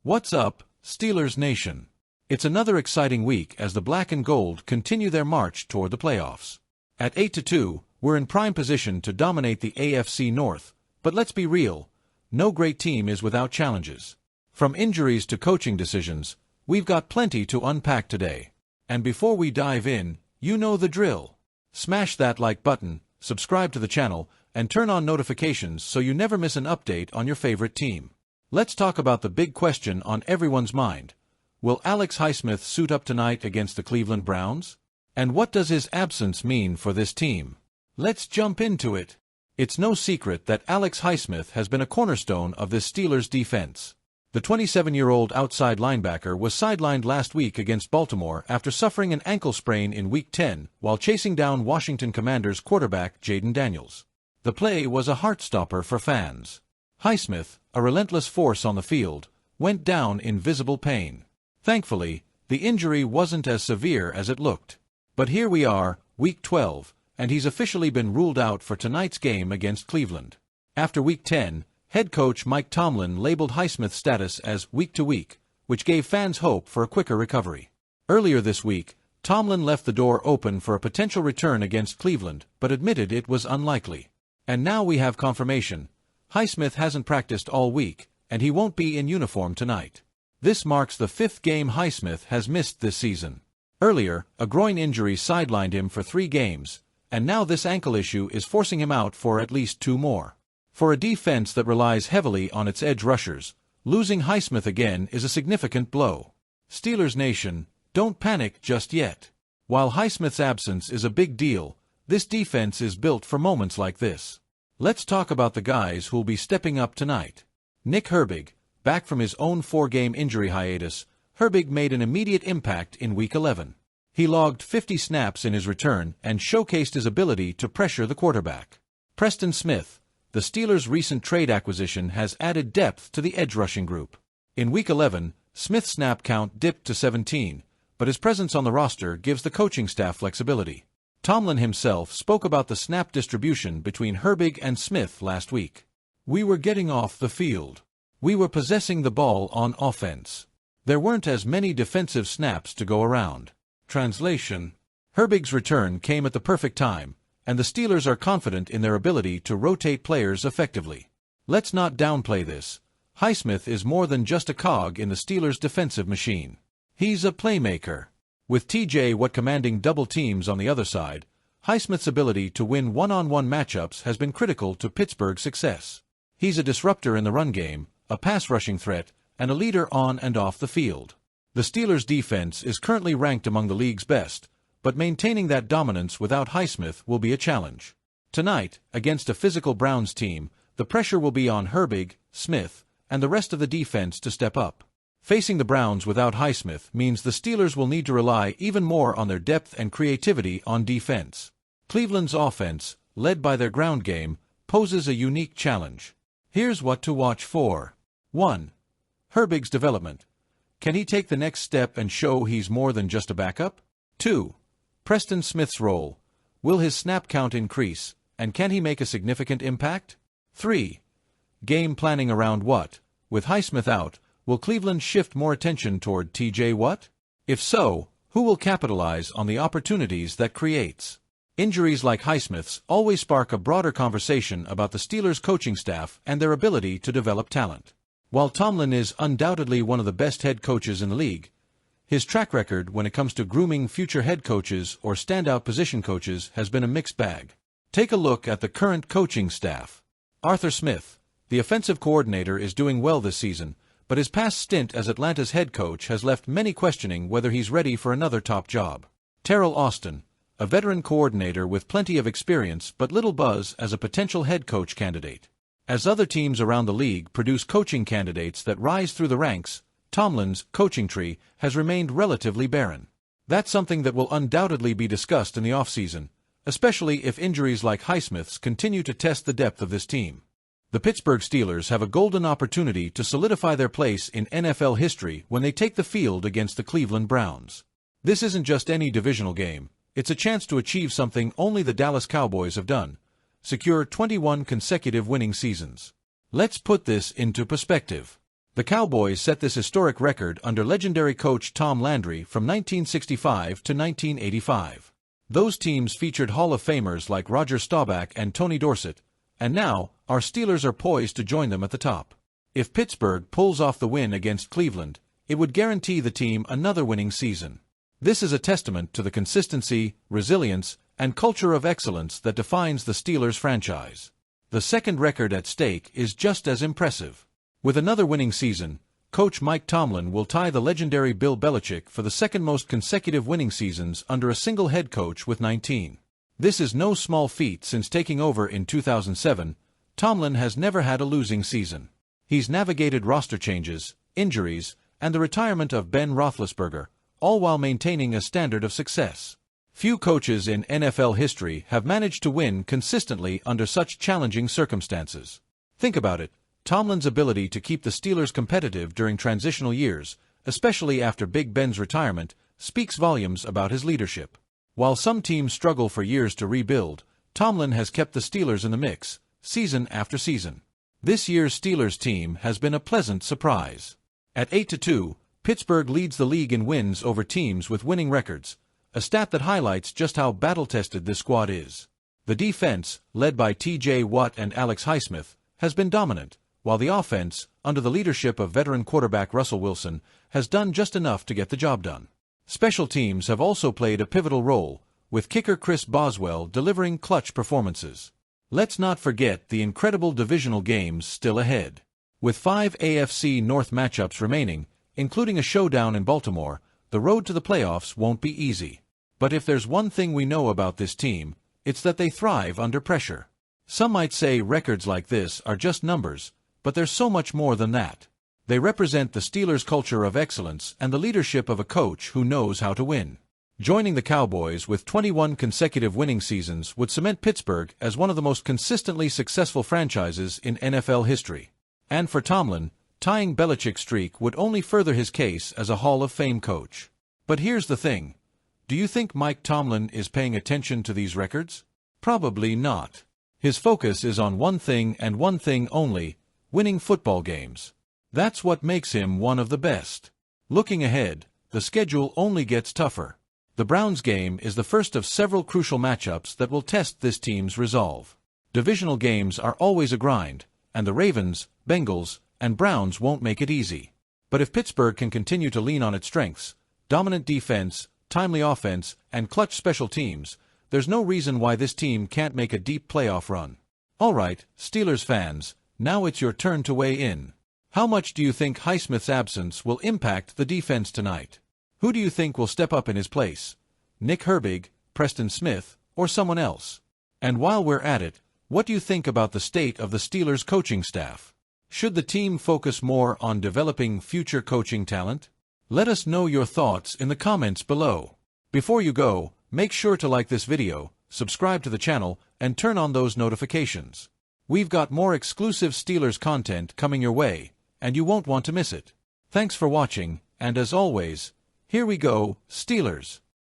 What's up, Steelers Nation? It's another exciting week as the black and gold continue their march toward the playoffs. At 8-2, we're in prime position to dominate the AFC North, but let's be real, no great team is without challenges. From injuries to coaching decisions, we've got plenty to unpack today. And before we dive in, you know the drill. Smash that like button, subscribe to the channel, and turn on notifications so you never miss an update on your favorite team. Let's talk about the big question on everyone's mind. Will Alex Highsmith suit up tonight against the Cleveland Browns? And what does his absence mean for this team? Let's jump into it. It's no secret that Alex Highsmith has been a cornerstone of this Steelers defense. The 27-year-old outside linebacker was sidelined last week against Baltimore after suffering an ankle sprain in Week 10 while chasing down Washington Commanders quarterback Jayden Daniels. The play was a heartstopper for fans. Highsmith, a relentless force on the field, went down in visible pain. Thankfully, the injury wasn't as severe as it looked. But here we are, Week 12, and he's officially been ruled out for tonight's game against Cleveland. After Week 10, head coach Mike Tomlin labeled Highsmith's status as week-to-week, which gave fans hope for a quicker recovery. Earlier this week, Tomlin left the door open for a potential return against Cleveland, but admitted it was unlikely. And now we have confirmation. Highsmith hasn't practiced all week, and he won't be in uniform tonight. This marks the fifth game Highsmith has missed this season. Earlier, a groin injury sidelined him for 3 games, and now this ankle issue is forcing him out for at least 2 more. For a defense that relies heavily on its edge rushers, losing Highsmith again is a significant blow. Steelers Nation, don't panic just yet. While Highsmith's absence is a big deal, this defense is built for moments like this. Let's talk about the guys who'll be stepping up tonight. Nick Herbig, back from his own 4-game injury hiatus, Herbig made an immediate impact in Week 11. He logged 50 snaps in his return and showcased his ability to pressure the quarterback. Preston Smith, the Steelers' recent trade acquisition, has added depth to the edge rushing group. In Week 11, Smith's snap count dipped to 17, but his presence on the roster gives the coaching staff flexibility. Tomlin himself spoke about the snap distribution between Herbig and Smith last week. We were getting off the field. We were possessing the ball on offense. There weren't as many defensive snaps to go around. Translation: Herbig's return came at the perfect time, and the Steelers are confident in their ability to rotate players effectively. Let's not downplay this. Highsmith is more than just a cog in the Steelers' defensive machine. He's a playmaker. With TJ Watt commanding double teams on the other side, Highsmith's ability to win one-on-one matchups has been critical to Pittsburgh's success. He's a disruptor in the run game, a pass-rushing threat, and a leader on and off the field. The Steelers' defense is currently ranked among the league's best, but maintaining that dominance without Highsmith will be a challenge. Tonight, against a physical Browns team, the pressure will be on Herbig, Smith, and the rest of the defense to step up. Facing the Browns without Highsmith means the Steelers will need to rely even more on their depth and creativity on defense. Cleveland's offense, led by their ground game, poses a unique challenge. Here's what to watch for. 1. Herbig's development. Can he take the next step and show he's more than just a backup? 2. Preston Smith's role. Will his snap count increase, and can he make a significant impact? 3. Game planning around Watt. With Highsmith out, will Cleveland shift more attention toward TJ Watt? If so, who will capitalize on the opportunities that creates? Injuries like Highsmith's always spark a broader conversation about the Steelers' coaching staff and their ability to develop talent. While Tomlin is undoubtedly one of the best head coaches in the league, his track record when it comes to grooming future head coaches or standout position coaches has been a mixed bag. Take a look at the current coaching staff. Arthur Smith, the offensive coordinator, is doing well this season, but his past stint as Atlanta's head coach has left many questioning whether he's ready for another top job. Terrell Austin, a veteran coordinator with plenty of experience but little buzz as a potential head coach candidate. As other teams around the league produce coaching candidates that rise through the ranks, Tomlin's coaching tree has remained relatively barren. That's something that will undoubtedly be discussed in the offseason, especially if injuries like Highsmith's continue to test the depth of this team. The Pittsburgh Steelers have a golden opportunity to solidify their place in NFL history when they take the field against the Cleveland Browns. This isn't just any divisional game, it's a chance to achieve something only the Dallas Cowboys have done: secure 21 consecutive winning seasons. Let's put this into perspective. The Cowboys set this historic record under legendary coach Tom Landry from 1965 to 1985. Those teams featured Hall of Famers like Roger Staubach and Tony Dorsett, and now, our Steelers are poised to join them at the top. If Pittsburgh pulls off the win against Cleveland, it would guarantee the team another winning season. This is a testament to the consistency, resilience, and culture of excellence that defines the Steelers franchise. The second record at stake is just as impressive. With another winning season, Coach Mike Tomlin will tie the legendary Bill Belichick for the second most consecutive winning seasons under a single head coach with 19. This is no small feat since taking over in 2007. Tomlin has never had a losing season. He's navigated roster changes, injuries, and the retirement of Ben Roethlisberger, all while maintaining a standard of success. Few coaches in NFL history have managed to win consistently under such challenging circumstances. Think about it. Tomlin's ability to keep the Steelers competitive during transitional years, especially after Big Ben's retirement, speaks volumes about his leadership. While some teams struggle for years to rebuild, Tomlin has kept the Steelers in the mix, season after season. This year's Steelers team has been a pleasant surprise. At 8-2, Pittsburgh leads the league in wins over teams with winning records, a stat that highlights just how battle-tested this squad is. The defense, led by T.J. Watt and Alex Highsmith, has been dominant, while the offense, under the leadership of veteran quarterback Russell Wilson, has done just enough to get the job done. Special teams have also played a pivotal role, with kicker Chris Boswell delivering clutch performances. Let's not forget the incredible divisional games still ahead. With 5 AFC North matchups remaining, including a showdown in Baltimore, the road to the playoffs won't be easy. But if there's one thing we know about this team, it's that they thrive under pressure. Some might say records like this are just numbers, but there's so much more than that. They represent the Steelers' culture of excellence and the leadership of a coach who knows how to win. Joining the Cowboys with 21 consecutive winning seasons would cement Pittsburgh as one of the most consistently successful franchises in NFL history. And for Tomlin, tying Belichick's streak would only further his case as a Hall of Fame coach. But here's the thing. Do you think Mike Tomlin is paying attention to these records? Probably not. His focus is on one thing and one thing only: winning football games. That's what makes him one of the best. Looking ahead, the schedule only gets tougher. The Browns game is the first of several crucial matchups that will test this team's resolve. Divisional games are always a grind, and the Ravens, Bengals, and Browns won't make it easy. But if Pittsburgh can continue to lean on its strengths, dominant defense, timely offense, and clutch special teams, there's no reason why this team can't make a deep playoff run. All right, Steelers fans, now it's your turn to weigh in. How much do you think Highsmith's absence will impact the defense tonight? Who do you think will step up in his place? Nick Herbig, Preston Smith, or someone else? And while we're at it, what do you think about the state of the Steelers coaching staff? Should the team focus more on developing future coaching talent? Let us know your thoughts in the comments below. Before you go, make sure to like this video, subscribe to the channel, and turn on those notifications. We've got more exclusive Steelers content coming your way, and you won't want to miss it. Thanks for watching, and as always, here we go, Steelers!